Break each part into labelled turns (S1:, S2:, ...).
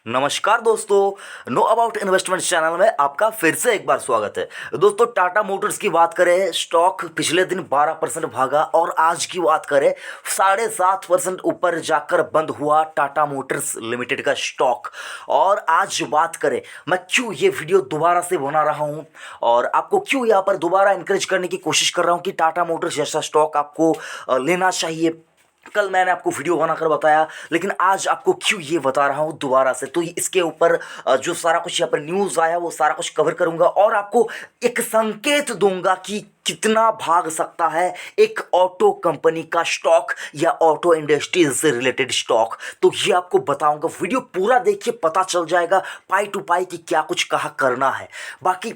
S1: नमस्कार दोस्तों, know about investment channel में आपका फिर से एक बार स्वागत है। दोस्तों, टाटा मोटर्स की बात करें, स्टॉक पिछले दिन 12% भागा और आज की बात करें 7.5% ऊपर जाकर बंद हुआ टाटा मोटर्स लिमिटेड का स्टॉक। और आज बात करें मैं क्यों ये वीडियो दोबारा से बना रहा हूँ और आपको क्यों यहाँ पर दोबारा इंकरेज करने की कोशिश कर रहा हूँ कि टाटा मोटर्स जैसा स्टॉक आपको लेना चाहिए। कल मैंने आपको वीडियो बनाकर बताया, लेकिन आज आपको क्यों ये बता रहा हूँ दोबारा से। तो इसके ऊपर जो सारा कुछ यहाँ पर न्यूज़ आया वो सारा कुछ कवर करूँगा और आपको एक संकेत दूंगा कि कितना भाग सकता है एक ऑटो कंपनी का स्टॉक या ऑटो इंडस्ट्री से रिलेटेड स्टॉक। तो ये आपको बताऊंगा, वीडियो पूरा देखिए, पता चल जाएगा पाई टू पाई कि क्या कुछ कहा करना है। बाकी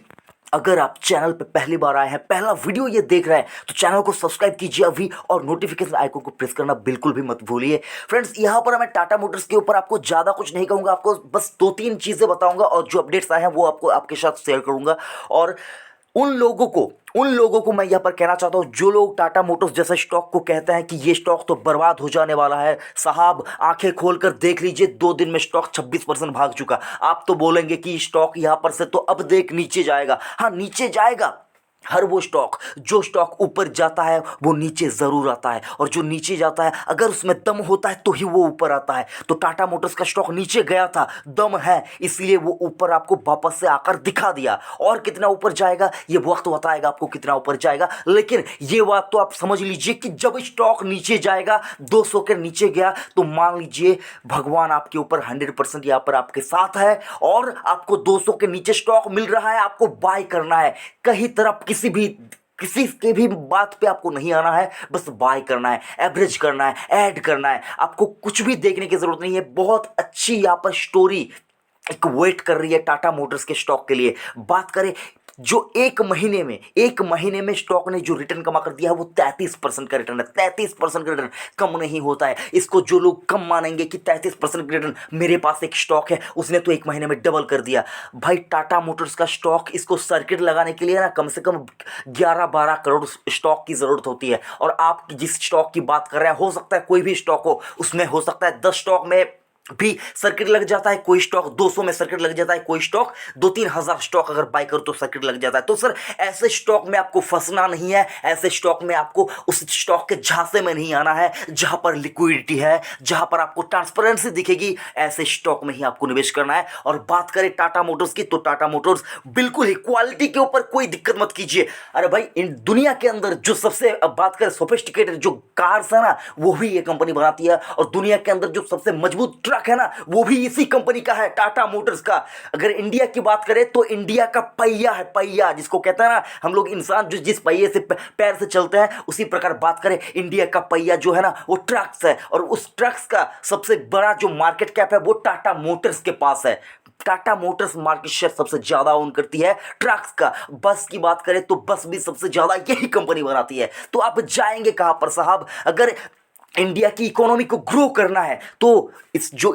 S1: अगर आप चैनल पे पहली बार आए हैं, पहला वीडियो ये देख रहे हैं, तो चैनल को सब्सक्राइब कीजिए अभी और नोटिफिकेशन आइकन को प्रेस करना बिल्कुल भी मत भूलिए। फ्रेंड्स, यहाँ पर मैं टाटा मोटर्स के ऊपर आपको ज़्यादा कुछ नहीं कहूँगा, आपको बस 2-3 चीज़ें बताऊँगा और जो अपडेट्स आए हैं वो आपको आपके साथ शेयर करूँगा। और उन लोगों को मैं यहाँ पर कहना चाहता हूँ जो लोग टाटा मोटर्स जैसे स्टॉक को कहते हैं कि ये स्टॉक तो बर्बाद हो जाने वाला है, साहब आंखें खोलकर देख लीजिए, 2 दिन में स्टॉक 26% भाग चुका। आप तो बोलेंगे कि स्टॉक यहाँ पर से तो अब देख नीचे जाएगा। हाँ, नीचे जाएगा। हर वो स्टॉक, जो स्टॉक ऊपर जाता है वो नीचे ज़रूर आता है, और जो नीचे जाता है अगर उसमें दम होता है तो ही वो ऊपर आता है। तो टाटा मोटर्स का स्टॉक नीचे गया था, दम है, इसलिए वो ऊपर आपको वापस से आकर दिखा दिया। और कितना ऊपर जाएगा ये वक्त बताएगा आपको कितना ऊपर जाएगा। लेकिन ये बात तो आप समझ लीजिए कि जब स्टॉक नीचे जाएगा, 200 के नीचे गया, तो मान लीजिए भगवान आपके ऊपर 100% यहाँ पर आपके साथ है और आपको 200 के नीचे स्टॉक मिल रहा है, आपको बाय करना है। कहीं तरफ किसी के भी बात पे आपको नहीं आना है, बस बाय करना है, एवरेज करना है, ऐड करना है। आपको कुछ भी देखने की जरूरत नहीं है। बहुत अच्छी यहाँ पर स्टोरी एक वेट कर रही है टाटा मोटर्स के स्टॉक के लिए। बात करें जो एक महीने में स्टॉक ने जो रिटर्न कमा कर दिया है वो 33% का रिटर्न है। 33% का रिटर्न कम नहीं होता है। इसको जो लोग कम मानेंगे कि 33% का रिटर्न, मेरे पास एक स्टॉक है उसने तो एक महीने में डबल कर दिया। भाई, टाटा मोटर्स का स्टॉक, इसको सर्किट लगाने के लिए ना कम से कम 11-12 करोड़ स्टॉक की ज़रूरत होती है। और आप जिस स्टॉक की बात कर रहे हैं, हो सकता है कोई भी स्टॉक हो, उसमें हो सकता है 10 स्टॉक में भी सर्किट लग जाता है, कोई स्टॉक 200 में सर्किट लग जाता है, कोई स्टॉक 2-3 हज़ार स्टॉक अगर बाय करो तो सर्किट लग जाता है। तो सर, ऐसे स्टॉक में आपको फंसना नहीं है। ऐसे स्टॉक में आपको उस स्टॉक के झांसे में नहीं आना है जहां पर लिक्विडिटी है, जहां पर आपको ट्रांसपेरेंसी दिखेगी। ऐसे स्टॉक में ही आपको निवेश करना है। और बात करें टाटा मोटर्स की, तो टाटा मोटर्स बिल्कुल ही क्वालिटी के ऊपर कोई दिक्कत मत कीजिए। अरे भाई, इन दुनिया के अंदर जो सबसे, अब बात करें सोफिस्टिकेटेड जो कार्स है ना, वो भी ये कंपनी बनाती है। और दुनिया के अंदर जो सबसे मजबूत ट्रक है ना, वो भी इसी कंपनी का है, टाटा मोटर्स का। अगर इंडिया की बात करें तो इंडिया का पहिया है, पहिया जिसको कहते हैं ना हम लोग, इंसान जो जिस पहिए से पैर से चलते हैं, उसी प्रकार बात करें इंडिया का पहिया जो है ना वो ट्रक्स है। और उस ट्रक्स का सबसे बड़ा जो मार्केट कैप है वो टाटा मोटर्स के पास है। टाटा मोटर्स मार्केट शेयर सबसे ज्यादा ओन करती है ट्रक्स का। बस की बात करें तो बस भी सबसे ज्यादा यही कंपनी बनाती है। तो आप जाएंगे कहां पर साहब? अगर इंडिया की इकोनॉमी को ग्रो करना है तो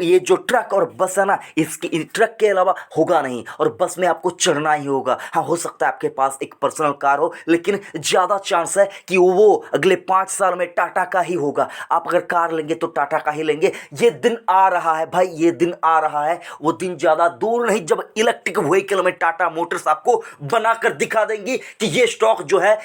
S1: ये जो ट्रक और बस है ना, इसके ट्रक के अलावा होगा नहीं। और बस में आपको चढ़ना ही होगा। हाँ, हो सकता है आपके पास एक पर्सनल कार हो, लेकिन ज़्यादा चांस है कि वो अगले 5 साल में टाटा का ही होगा। आप अगर कार लेंगे तो टाटा का ही लेंगे। ये दिन आ रहा है भाई, ये दिन आ रहा है। वो दिन ज़्यादा दूर नहीं जब इलेक्ट्रिक व्हीकल में टाटा मोटर्स आपको बनाकर दिखा देंगी कि ये स्टॉक जो है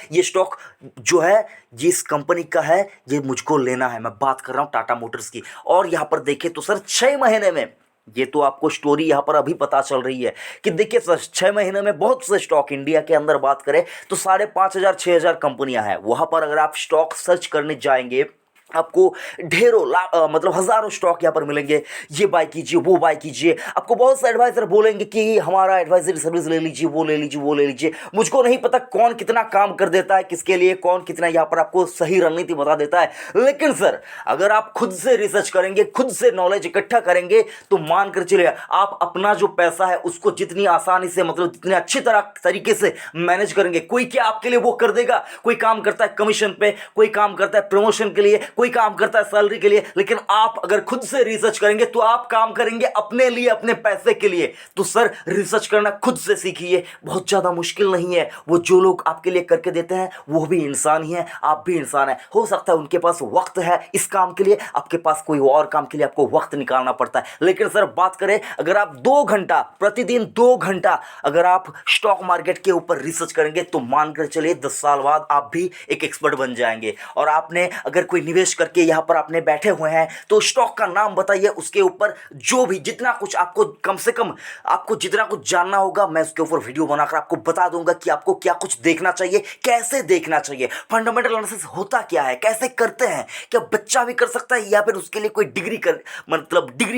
S1: ये इस कंपनी का है, ये मुझको लेना है। मैं बात कर रहा हूं टाटा मोटर्स की। और यहां पर देखिए तो सर, 6 महीने में, ये तो आपको स्टोरी यहां पर अभी पता चल रही है कि देखिए सर, 6 महीने में बहुत से स्टॉक, इंडिया के अंदर बात करें तो 5,500-6,000 कंपनियां हैं। वहां पर अगर आप स्टॉक सर्च करने जाएंगे, आपको ढेरों मतलब हजारों स्टॉक यहाँ पर मिलेंगे। ये बाय कीजिए, वो बाय कीजिए। आपको बहुत से एडवाइजर बोलेंगे कि हमारा एडवाइजरी सर्विस ले लीजिए, वो ले लीजिए, वो ले लीजिए। मुझको नहीं पता कौन कितना काम कर देता है, किसके लिए कौन कितना यहाँ पर आपको सही रणनीति बता देता है। लेकिन सर, अगर आप खुद से रिसर्च करेंगे, खुद से नॉलेज इकट्ठा करेंगे, तो मान कर चलिए आप अपना जो पैसा है उसको जितनी आसानी से, मतलब जितने अच्छी तरीके से मैनेज करेंगे। कोई क्या आपके लिए वो कर देगा? कोई काम करता है कमीशन पे, कोई काम करता है प्रमोशन के लिए, कोई काम करता है सैलरी के लिए, लेकिन आप अगर खुद से रिसर्च करेंगे तो आप काम करेंगे अपने लिए, अपने पैसे के लिए। तो सर रिसर्च करना खुद से सीखिए, बहुत ज़्यादा मुश्किल नहीं है। वो जो लोग आपके लिए करके देते हैं वो भी इंसान ही है, आप भी इंसान है। हो सकता है उनके पास वक्त है इस काम के लिए, आपके पास कोई और काम के लिए आपको वक्त निकालना पड़ता है। लेकिन सर बात करें, अगर आप 2 घंटा प्रतिदिन 2 घंटा अगर आप स्टॉक मार्केट के ऊपर रिसर्च करेंगे तो मानकर चलिए 10 साल बाद आप भी एक एक्सपर्ट बन जाएंगे। और आपने अगर कोई निवेश करके यहाँ पर आपने बैठे हुए हैं तो स्टॉक का नाम बताइए, उसके ऊपर जो भी जितना कुछ आपको, कम से कम आपको जितना कुछ जानना होगा मैं उसके ऊपर वीडियो बनाकर आपको बता दूंगा कि आपको क्या कुछ देखना चाहिए, कैसे देखना चाहिए, फंडामेंटल एनालिसिस होता क्या है, कैसे करते हैं, क्या बच्चा भी कर सकता है या फिर उसके लिए कोई डिग्री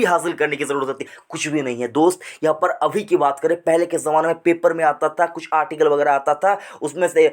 S1: हासिल करने की जरूरत होती है? कुछ भी नहीं है दोस्त। यहाँ पर अभी की बात करें, पहले के जमाने में पेपर में आता था, कुछ आर्टिकल वगैरह आता था, उसमें से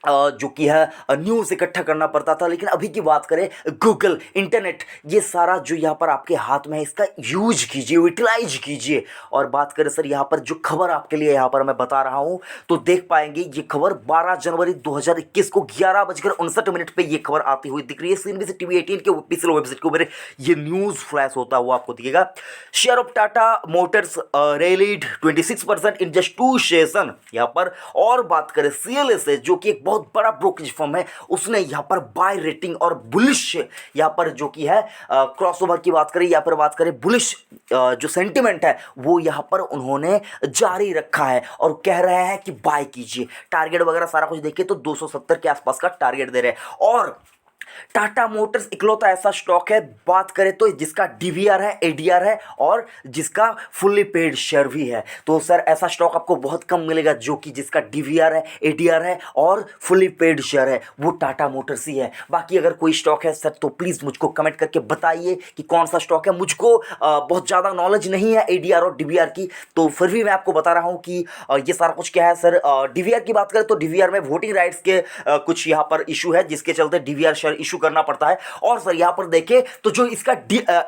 S1: जो कि है न्यूज़ इकट्ठा करना पड़ता था। लेकिन अभी की बात करें, गूगल, इंटरनेट, ये सारा जो यहाँ पर आपके हाथ में है इसका यूज कीजिए, यूटिलाइज कीजिए। और बात करें सर यहाँ पर जो खबर आपके लिए यहाँ पर मैं बता रहा हूँ तो देख पाएंगे ये खबर 12 जनवरी 2021 को 11:59 पे ये खबर आती हुई दिख रही है। CNBC TV 18 के ऑफिशियल वेबसाइट के ऊपर ये न्यूज़ फ्लैश होता हुआ आपको दिखेगा। Share of Tata Motors rallied 26% in just 2 session यहाँ पर। और बात करें CLA से, जो कि एक बहुत बड़ा ब्रोकरेज फर्म है, उसने यहाँ पर बाय रेटिंग और बुलिश यहाँ पर जो कि है क्रॉसओवर की बात करें या फिर बात करें बुलिश जो सेंटिमेंट है वो यहाँ पर उन्होंने जारी रखा है और कह रहे हैं कि बाय कीजिए। टारगेट वगैरह सारा कुछ देखिए तो 270 के आसपास का टारगेट दे रहे हैं। और टाटा मोटर्स इकलौता ऐसा स्टॉक है, बात करें तो जिसका DVR है, ADR है और जिसका फुल्ली पेड शेयर भी है। तो सर ऐसा स्टॉक आपको बहुत कम मिलेगा जो कि जिसका DVR है, ADR है और फुल्ली पेड शेयर है, वो टाटा मोटर्स ही है। बाकी अगर कोई स्टॉक है सर तो प्लीज़ मुझको कमेंट करके बताइए कि कौन सा स्टॉक है। मुझको बहुत ज़्यादा नॉलेज नहीं है ADR और DVR की, तो फिर भी मैं आपको बता रहा हूँ कि ये सारा कुछ क्या है। सर DVR की बात करें तो DVR में वोटिंग राइट्स के कुछ यहाँ पर इशू है, जिसके चलते DVR शेयर इशू करना पड़ता है। और सर यहां पर देखें तो जो इसका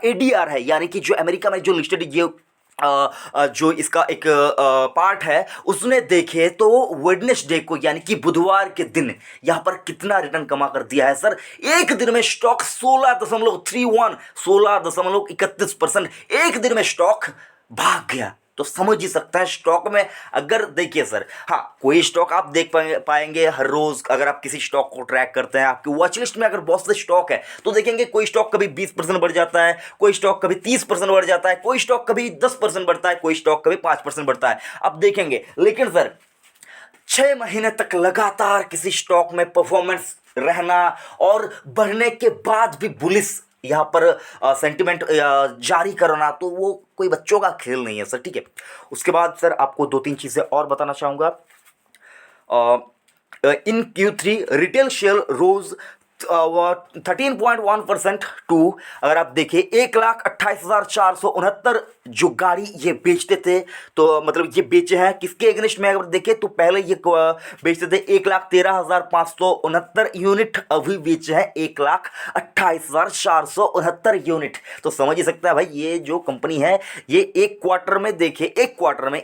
S1: ADR है, यानी कि जो अमेरिका में जो लिस्टेड ये जो इसका एक पार्ट है, उसने देखे तो वेडनेसडे को यानी कि बुधवार के दिन यहां पर कितना रिटर्न कमा कर दिया है सर। एक दिन में स्टॉक 16.31% एक दिन में स्टॉक भाग गया। तो समझ ही सकता है स्टॉक में अगर देखिए सर, हाँ कोई स्टॉक आप देख पाएंगे हर रोज। अगर आप किसी स्टॉक को ट्रैक करते हैं, आपकी वॉच लिस्ट में अगर बहुत से स्टॉक है तो देखेंगे कोई स्टॉक कभी 20% बढ़ जाता है, कोई स्टॉक कभी 30% बढ़ जाता है, कोई स्टॉक कभी 10% बढ़ता है, कोई स्टॉक कभी 5% बढ़ता है, अब देखेंगे। लेकिन सर 6 महीने तक लगातार किसी स्टॉक में परफॉर्मेंस रहना और बढ़ने के बाद भी बुलिश यहाँ पर सेंटिमेंट जारी करना, तो वो कोई बच्चों का खेल नहीं है सर, ठीक है। उसके बाद सर आपको 2-3 चीज़ें और बताना चाहूँगा। In Q3 retail share rose 13.1% to, अगर आप देखिए 1,28,469 जो गाड़ी ये बेचते थे, तो मतलब ये बेचे हैं किसके एगेंस्ट में अगर देखें तो पहले ये बेचते थे 1,13,569 यूनिट, अभी बेचे हैं 1,28,469 यूनिट। तो समझ ही सकता है भाई ये जो कंपनी है ये एक क्वार्टर में देखे, एक क्वार्टर में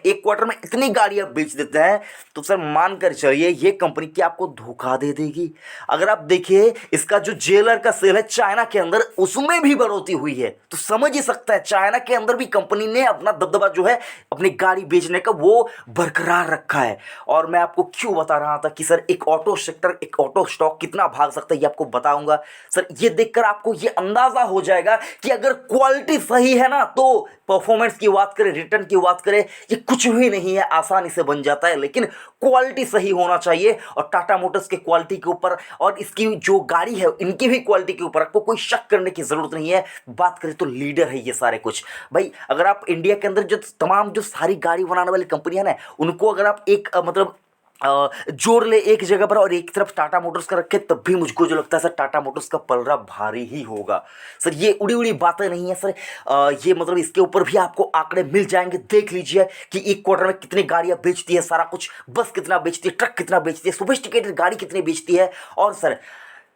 S1: इतनी गाड़ियां बेच देते हैं, तो सर मानकर चलिए ये कंपनी क्या आपको धोखा दे देगी। अगर आप देखिए इसका जो जेलर का सेल है चाइना के अंदर, उसमें भी बढ़ोतरी हुई है, तो समझ ही सकता है चाइना के अंदर भी कंपनी ने अपना दबदबा जो है अपनी गाड़ी बेचने का वो बरकरार रखा है। और मैं आपको क्यों बता रहा था कि सर एक ऑटो सेक्टर, एक ऑटो स्टॉक कितना भाग सकता है ये आपको बताऊंगा। सर ये देखकर आपको ये अंदाजा हो जाएगा कि अगर क्वालिटी सही है ना तो परफॉर्मेंस की बात करें, रिटर्न की बात करें, ये कुछ भी नहीं है, आसानी से बन जाता है। लेकिन क्वालिटी सही होना चाहिए और टाटा मोटर्स के क्वालिटी के ऊपर और इसकी जो गाड़ी है इनकी भी क्वालिटी के ऊपर आपको कोई शक करने की जरूरत नहीं है। बात करें तो लीडर है ये सारे कुछ भाई। अगर आप इंडिया के अंदर जो तमाम जो सारी गाड़ी बनाने वाली कंपनियां ना, उनको अगर आप एक जोड़ ले एक जगह पर और एक तरफ टाटा मोटर्स का रखे, तब भी मुझको जो लगता है सर टाटा मोटर्स का पलड़ा भारी ही होगा। सर ये उड़ी उड़ी बातें नहीं है सर, ये मतलब इसके ऊपर भी आपको आंकड़े मिल जाएंगे। देख लीजिए कि एक क्वार्टर में कितनी गाड़ियां बेचती है, सारा कुछ, बस कितना बेचती है, ट्रक कितना बेचती है, सोफिस्टिकेटेड गाड़ी कितनी बेचती है। और सर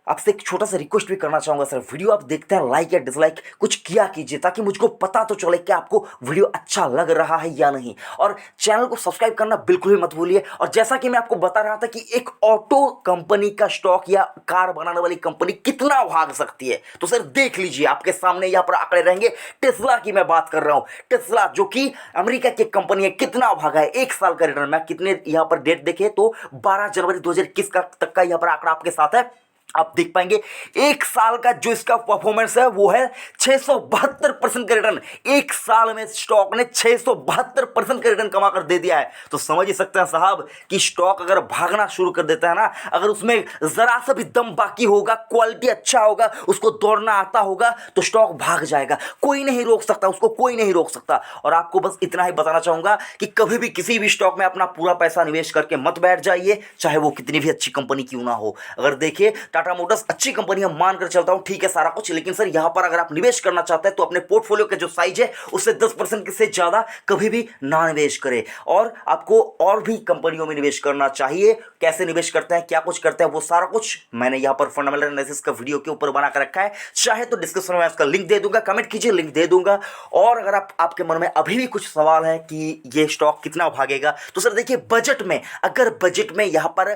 S1: आपसे एक छोटा सा रिक्वेस्ट भी करना चाहूंगा सर, वीडियो आप देखते हैं लाइक या डिसलाइक कुछ किया कीजिए ताकि मुझको पता तो चले कि आपको वीडियो अच्छा लग रहा है या नहीं। और चैनल को सब्सक्राइब करना बिल्कुल भी मत भूलिए। और जैसा कि मैं आपको बता रहा था कि एक ऑटो कंपनी का स्टॉक या कार बनाने वाली कंपनी कितना भाग सकती है, तो सर देख लीजिए आपके सामने यहाँ पर आंकड़े रहेंगे। टेस्ला की मैं बात कर रहा हूँ, टेस्ला जो कि अमेरिका की कंपनी है, कितना भागा है एक साल का रिटर्न। मैं कितने यहाँ पर डेट देखे तो 12 जनवरी 2021 का तक का यहाँ पर आंकड़ा आपके साथ है, आप देख पाएंगे। एक साल का जो इसका परफॉर्मेंस है वो है 672% का रिटर्न। एक साल में स्टॉक ने 672% का रिटर्न कमा कर दे दिया है। तो समझ ही सकते हैं साहब कि स्टॉक अगर भागना शुरू कर देता है ना, अगर उसमें जरा सा भी दम बाकी होगा, क्वालिटी अच्छा होगा, उसको दौड़ना आता होगा, तो स्टॉक भाग जाएगा। कोई नहीं रोक सकता उसको, कोई नहीं रोक सकता। और आपको बस इतना ही बताना चाहूंगा कि कभी भी किसी भी स्टॉक में अपना पूरा पैसा निवेश करके मत बैठ जाइए, चाहे वो कितनी भी अच्छी कंपनी क्यों ना हो। अगर देखिए टाटा मोटर्स अच्छी कंपनी है, मानकर चलता हूं, ठीक है सारा कुछ, लेकिन सर यहां पर अगर आप निवेश करना चाहते हैं तो अपने पोर्टफोलियो का जो साइज है उससे 10% से ज्यादा कभी भी ना निवेश करें। और आपको और भी कंपनियों में निवेश करना चाहिए। कैसे निवेश करते हैं, क्या कुछ करते हैं, वो सारा कुछ मैंने यहां पर फंडामेंटल एनालिसिस का वीडियो के ऊपर बनाकर रखा है। चाहे तो डिस्क्रिप्शन में इसका लिंक दे दूंगा, कमेंट कीजिए, लिंक दे दूंगा। और अगर आपके मन में अभी भी कुछ सवाल है कि ये स्टॉक कितना भागेगा, तो सर देखिए बजट में, अगर बजट में यहां पर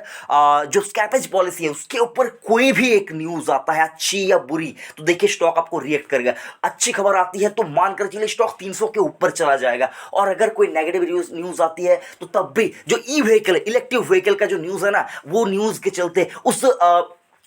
S1: जो स्कैपेज पॉलिसी है उसके ऊपर कोई भी एक न्यूज आता है अच्छी या बुरी, तो देखिए स्टॉक आपको रिएक्ट करेगा। अच्छी खबर आती है तो मानकर चलिए स्टॉक 300 के ऊपर चला जाएगा। और अगर कोई नेगेटिव न्यूज आती है तो तब भी जो ई व्हीकल, इलेक्ट्रिक व्हीकल का जो न्यूज है ना, वो न्यूज के चलते उस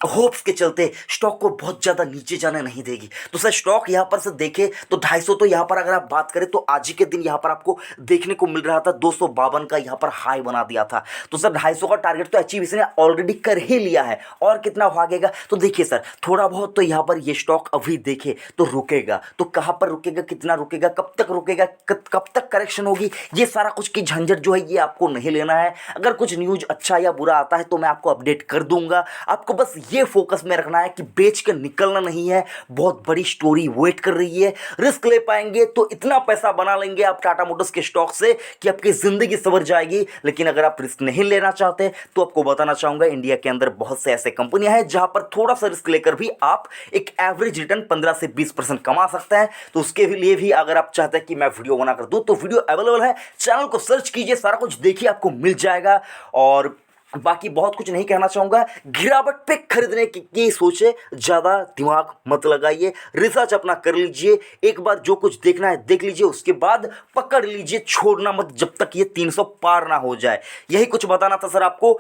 S1: होप्स के चलते स्टॉक को बहुत ज्यादा नीचे जाने नहीं देगी। तो सर स्टॉक यहां पर से देखे तो 250 तो यहां पर अगर आप बात करें तो आज ही के दिन यहां पर आपको देखने को मिल रहा था 252 का यहां पर हाई बना दिया था। तो सर 250 का टारगेट तो अचीव इसने ऑलरेडी कर ही लिया है। और कितना भागेगा तो देखिए सर थोड़ा बहुत तो यहां पर ये स्टॉक अभी देखे तो रुकेगा। तो कहां पर रुकेगा, कितना रुकेगा, कब तक रुकेगा, कब तक करेक्शन होगी, ये सारा कुछ की झंझट जो है ये आपको नहीं लेना है। अगर कुछ न्यूज अच्छा या बुरा आता है तो मैं आपको अपडेट कर दूंगा। आपको बस ये फोकस में रखना है कि बेच के निकलना नहीं है। बहुत बड़ी स्टोरी वेट कर रही है। रिस्क ले पाएंगे तो इतना पैसा बना लेंगे आप टाटा मोटर्स के स्टॉक से कि आपकी जिंदगी संवर जाएगी। लेकिन अगर आप रिस्क नहीं लेना चाहते तो आपको बताना चाहूंगा इंडिया के अंदर बहुत से ऐसे कंपनियां हैं जहां पर थोड़ा सा रिस्क लेकर भी आप एक एवरेज रिटर्न 15 से 20% कमा सकते हैं। तो उसके लिए भी अगर आप चाहते हैं कि मैं वीडियो बनाकर दूं तो वीडियो अवेलेबल है, चैनल को सर्च कीजिए, सारा कुछ देखिए, आपको मिल जाएगा। और बाकी बहुत कुछ नहीं कहना चाहूंगा। गिरावट पे खरीदने की सोचे, ज्यादा दिमाग मत लगाइए, रिसर्च अपना कर लीजिए। एक बार जो कुछ देखना है देख लीजिए, उसके बाद पकड़ लीजिए, छोड़ना मत जब तक ये 300 पार ना हो जाए। यही कुछ बताना था सर आपको।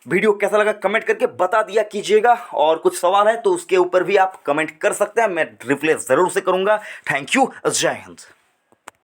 S1: वीडियो कैसा लगा कमेंट करके बता दिया कीजिएगा। और कुछ सवाल है तो उसके ऊपर भी आप कमेंट कर सकते हैं, मैं रिप्लाई जरूर से करूंगा। थैंक यू, जय हिंद।